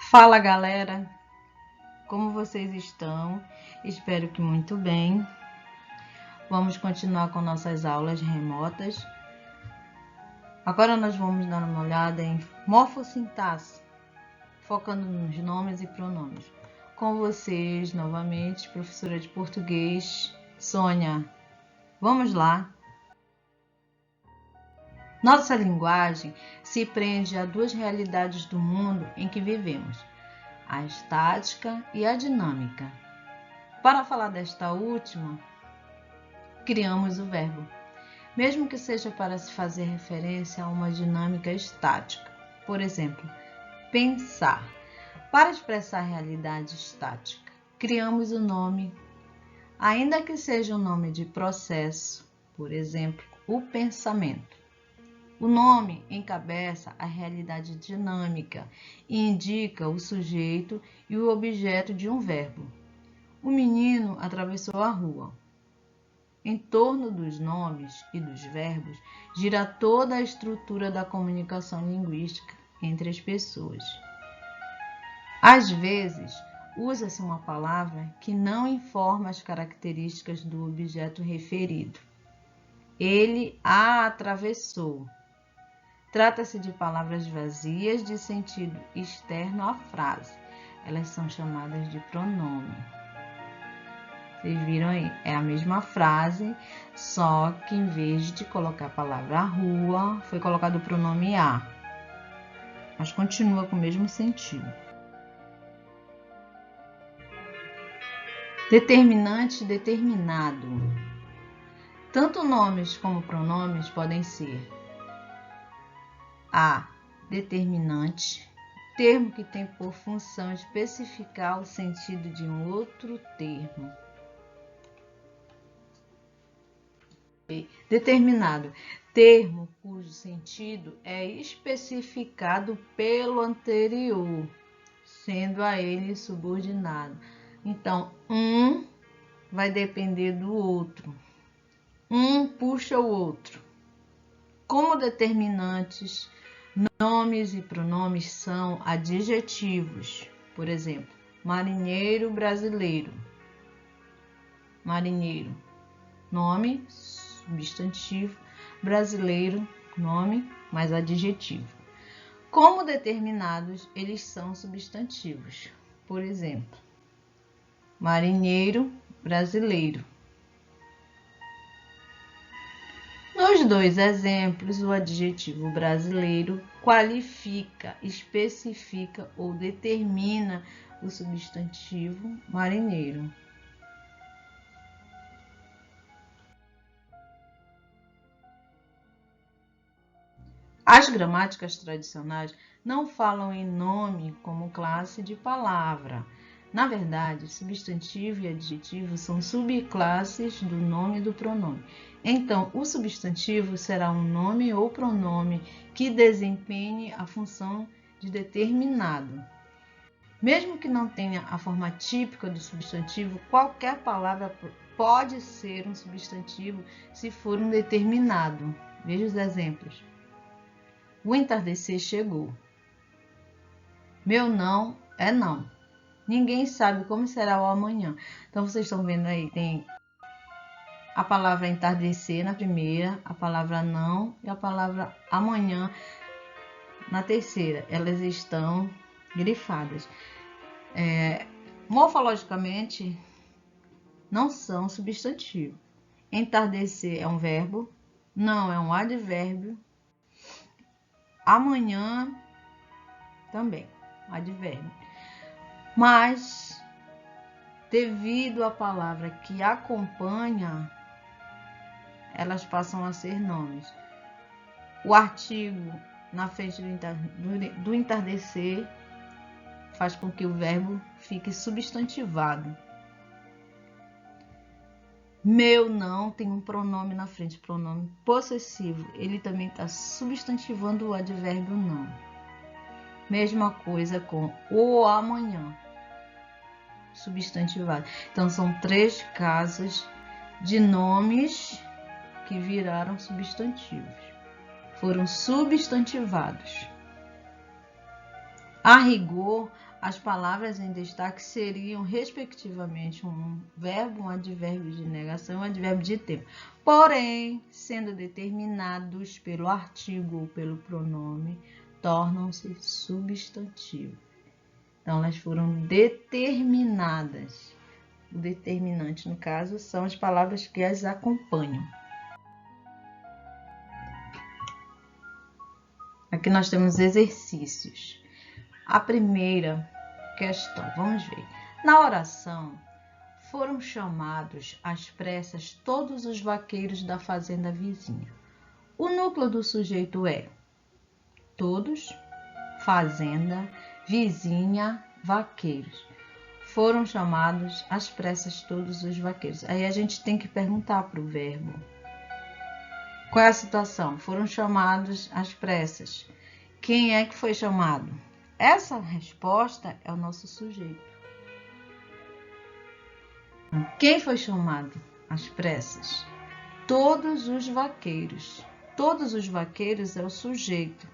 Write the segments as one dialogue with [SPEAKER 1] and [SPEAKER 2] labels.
[SPEAKER 1] Fala galera, como vocês estão? Espero que muito bem. Vamos continuar com nossas aulas remotas. Agora nós vamos dar uma olhada em morfossintaxe, focando nos nomes e pronomes. Com vocês, novamente, professora de português, Sônia. Vamos lá! Nossa linguagem se prende a duas realidades do mundo em que vivemos: a estática e a dinâmica. Para falar desta última, criamos o verbo, mesmo que seja para se fazer referência a uma dinâmica estática. Por exemplo, pensar. Para expressar a realidade estática, criamos o nome, ainda que seja um nome de processo, por exemplo, o pensamento. O nome encabeça a realidade dinâmica e indica o sujeito e o objeto de um verbo. O menino atravessou a rua. Em torno dos nomes e dos verbos gira toda a estrutura da comunicação linguística entre as pessoas. Às vezes, usa-se uma palavra que não informa as características do objeto referido. Ele a atravessou. Trata-se de palavras vazias de sentido externo à frase. Elas são chamadas de pronome. Vocês viram aí? É a mesma frase, só que em vez de colocar a palavra rua, foi colocado o pronome a. Mas continua com o mesmo sentido. Determinante e determinado. Tanto nomes como pronomes podem ser a. Determinante, termo que tem por função especificar o sentido de um outro termo. Determinado, termo cujo sentido é especificado pelo anterior, sendo a ele subordinado. Então, um vai depender do outro. Um puxa o outro. Como determinantes, nomes e pronomes são adjetivos. Por exemplo, marinheiro brasileiro. Marinheiro, nome, substantivo, brasileiro, nome, mais adjetivo. Como determinados, eles são substantivos. Por exemplo, marinheiro brasileiro. Nos dois exemplos, o adjetivo brasileiro qualifica, especifica ou determina o substantivo marinheiro. As gramáticas tradicionais não falam em nome como classe de palavra. Na verdade, substantivo e adjetivo são subclasses do nome e do pronome. Então, o substantivo será um nome ou pronome que desempenhe a função de determinado. Mesmo que não tenha a forma típica do substantivo, qualquer palavra pode ser um substantivo se for um determinado. Veja os exemplos. O entardecer chegou. Meu não é não. Ninguém sabe como será o amanhã. Então, vocês estão vendo aí, tem a palavra entardecer na primeira, a palavra não e a palavra amanhã na terceira. Elas estão grifadas. Morfologicamente, não são substantivo. Entardecer é um verbo, não é um advérbio. Amanhã também, advérbio. Mas, devido à palavra que acompanha, elas passam a ser nomes. O artigo na frente do entardecer faz com que o verbo fique substantivado. Meu não tem um pronome na frente, pronome possessivo. Ele também está substantivando o advérbio não. Mesma coisa com o amanhã, substantivado. Então, são 3 casos de nomes que viraram substantivos. Foram substantivados. A rigor, As palavras em destaque seriam, respectivamente, um verbo, um advérbio de negação e um advérbio de tempo. Porém, sendo determinados pelo artigo ou pelo pronome, tornam-se substantivos. Então, elas foram determinadas. O determinante, no caso, são as palavras que as acompanham. Aqui nós temos exercícios. A primeira questão, vamos ver. Na oração, foram chamados às pressas todos os vaqueiros da fazenda vizinha. O núcleo do sujeito é todos, fazenda, vizinha, vaqueiros. Foram chamados às pressas todos os vaqueiros. Aí a gente tem que perguntar para o verbo. Qual é a situação? Foram chamados às pressas. Quem é que foi chamado? Essa resposta é o nosso sujeito. Quem foi chamado às pressas? Todos os vaqueiros. Todos os vaqueiros é o sujeito.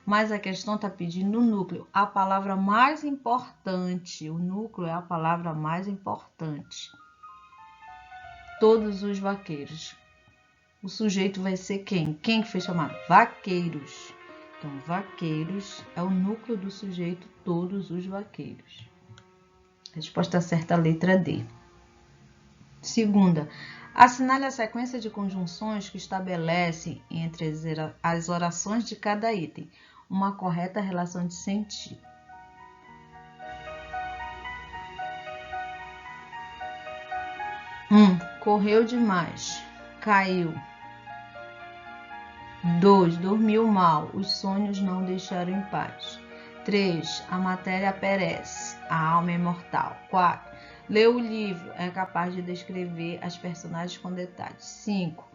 [SPEAKER 1] Mas a questão está pedindo o núcleo, a palavra mais importante. O núcleo é a palavra mais importante. Todos os vaqueiros. O sujeito vai ser quem? Quem que foi chamado? Vaqueiros. Então, vaqueiros é o núcleo do sujeito, todos os vaqueiros. Resposta certa, a letra D. Segunda, assinale a sequência de conjunções que estabelece entre as orações de cada item uma correta relação de sentido. Correu demais, caiu. 2. Dormiu mal, os sonhos não o deixaram em paz. 3. A matéria perece, a alma é imortal. 4. Leu o livro, é capaz de descrever as personagens com detalhes. 5.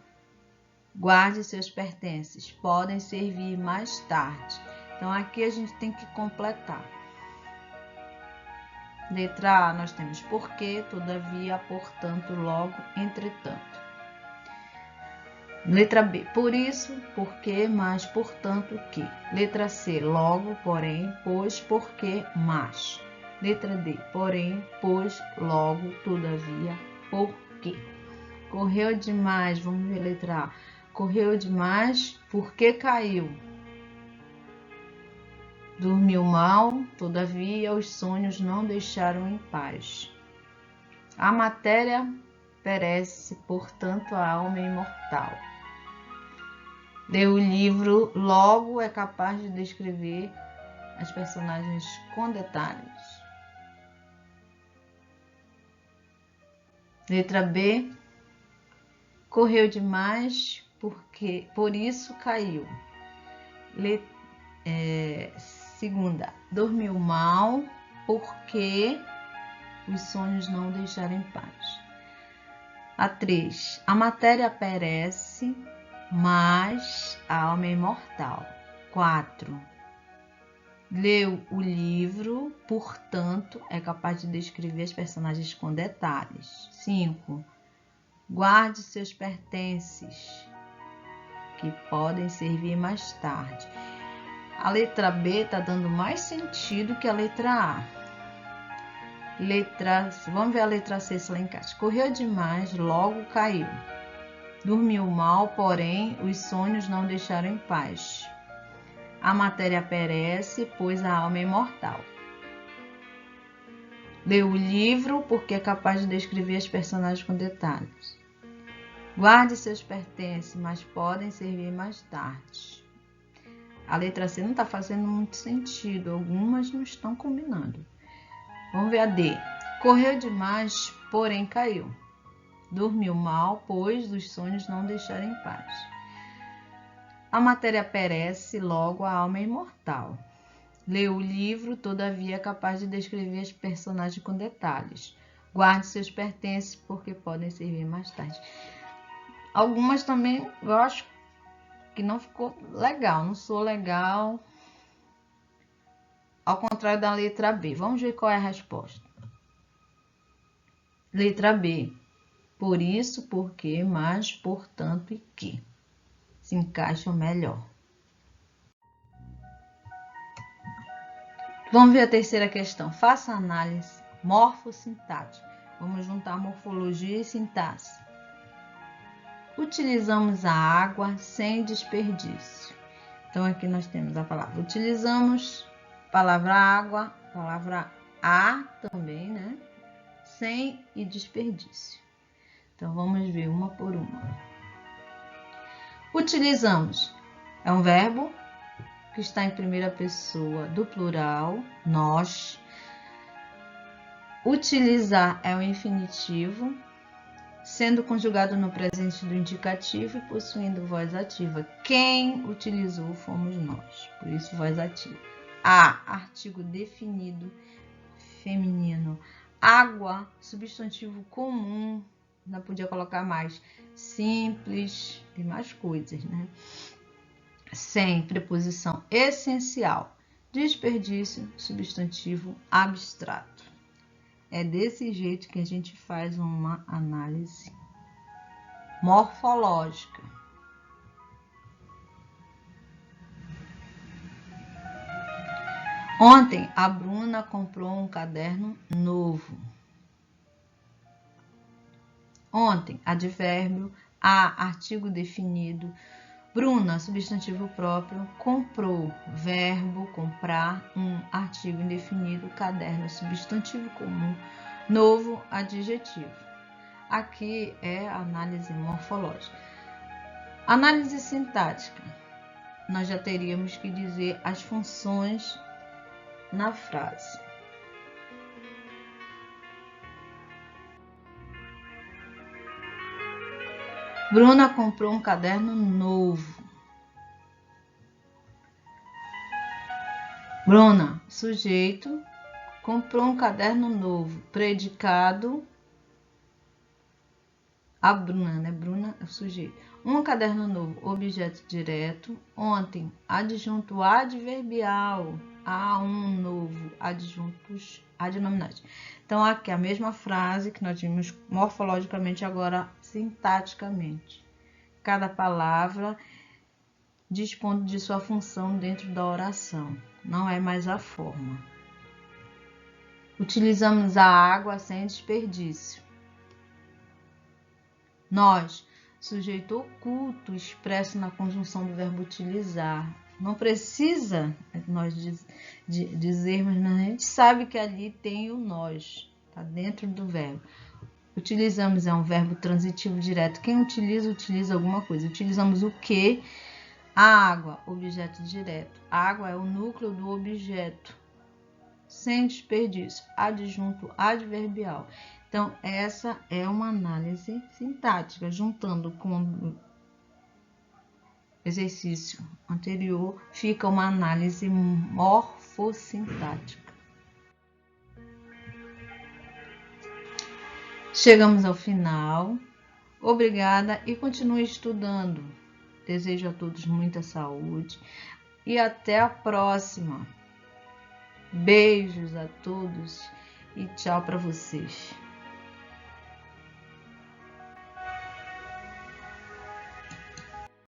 [SPEAKER 1] Guarde seus pertences, podem servir mais tarde. Então, aqui a gente tem que completar. Letra A, nós temos porque, todavia, portanto, logo, entretanto. Letra B, por isso, porque, mas, portanto, que. Letra C, logo, porém, pois, porque, mas. Letra D, porém, pois, logo, todavia, porque. Correu demais, vamos ver a letra A. Correu demais porque caiu. Dormiu mal, todavia, os sonhos não deixaram em paz. A matéria perece, portanto, a alma é imortal. Leu o livro, logo é capaz de descrever as personagens com detalhes. Letra B. Correu demais, por isso caiu. Segunda. Dormiu mal, porque os sonhos não o deixaram em paz. A 3. A matéria perece, mas a alma é imortal. 4. Leu o livro, portanto, é capaz de descrever as personagens com detalhes. 5. Guarde seus pertences, que podem servir mais tarde. A letra B está dando mais sentido que a letra A. Vamos ver a letra C se lá encaixa. Correu demais, logo caiu. Dormiu mal, porém, os sonhos não deixaram em paz. A matéria perece, pois a alma é imortal. Leu o livro porque é capaz de descrever as personagens com detalhes. Guarde seus pertences, mas podem servir mais tarde. A letra C não está fazendo muito sentido, algumas não estão combinando. Vamos ver a D. Correu demais, porém caiu. Dormiu mal, pois os sonhos não deixaram em paz. A matéria perece, logo a alma é imortal. Leu o livro, todavia é capaz de descrever as personagens com detalhes. Guarde seus pertences, porque podem servir mais tarde. Algumas também eu acho que não ficou legal, não soou legal. Ao contrário da letra B. Vamos ver qual é a resposta. Letra B. Por isso, porque, mas, portanto e que. Se encaixam melhor. Vamos ver a terceira questão. Faça análise morfossintática. Vamos juntar morfologia e sintaxe. Utilizamos a água sem desperdício. Então, aqui nós temos a palavra utilizamos, palavra água, palavra a também, né? Sem e desperdício. Então, vamos ver uma por uma. Utilizamos é um verbo que está em primeira pessoa do plural, nós. Utilizar é o infinitivo, sendo conjugado no presente do indicativo e possuindo voz ativa. Quem utilizou fomos nós, por isso voz ativa. A, artigo definido, feminino. Água, substantivo comum, não podia colocar mais. Simples, tem mais coisas, né? Sem, preposição essencial. Desperdício, substantivo abstrato. É desse jeito que a gente faz uma análise morfológica. Ontem, a Bruna comprou um caderno novo. Ontem, advérbio, a, artigo definido. Bruna, substantivo próprio. Comprou, verbo, comprar, um artigo indefinido. Caderno, substantivo comum. Novo, adjetivo. Aqui é a análise morfológica. Análise sintática. Nós já teríamos que dizer as funções na frase. Bruna comprou um caderno novo. Bruna, sujeito, comprou um caderno novo. Predicado, a Bruna, né? Bruna é o sujeito. Um caderno novo, objeto direto. Ontem, adjunto adverbial. A um novo, adjuntos adnominais. Então, aqui a mesma frase que nós vimos morfologicamente, agora sintaticamente. Cada palavra dispondo de sua função dentro da oração. Não é mais a forma. Utilizamos a água sem desperdício. Nós, sujeito oculto, expresso na conjunção do verbo utilizar. Não precisa nós dizermos, mas a gente sabe que ali tem o nós, está dentro do verbo. Utilizamos é um verbo transitivo direto. Quem utiliza, utiliza alguma coisa. Utilizamos o que? A água, objeto direto. A água é o núcleo do objeto. Sem desperdício, adjunto adverbial. Então, essa é uma análise sintática, juntando com o exercício anterior, fica uma análise morfossintática. Chegamos ao final. Obrigada e continue estudando. Desejo a todos muita saúde e até a próxima. Beijos a todos e tchau para vocês.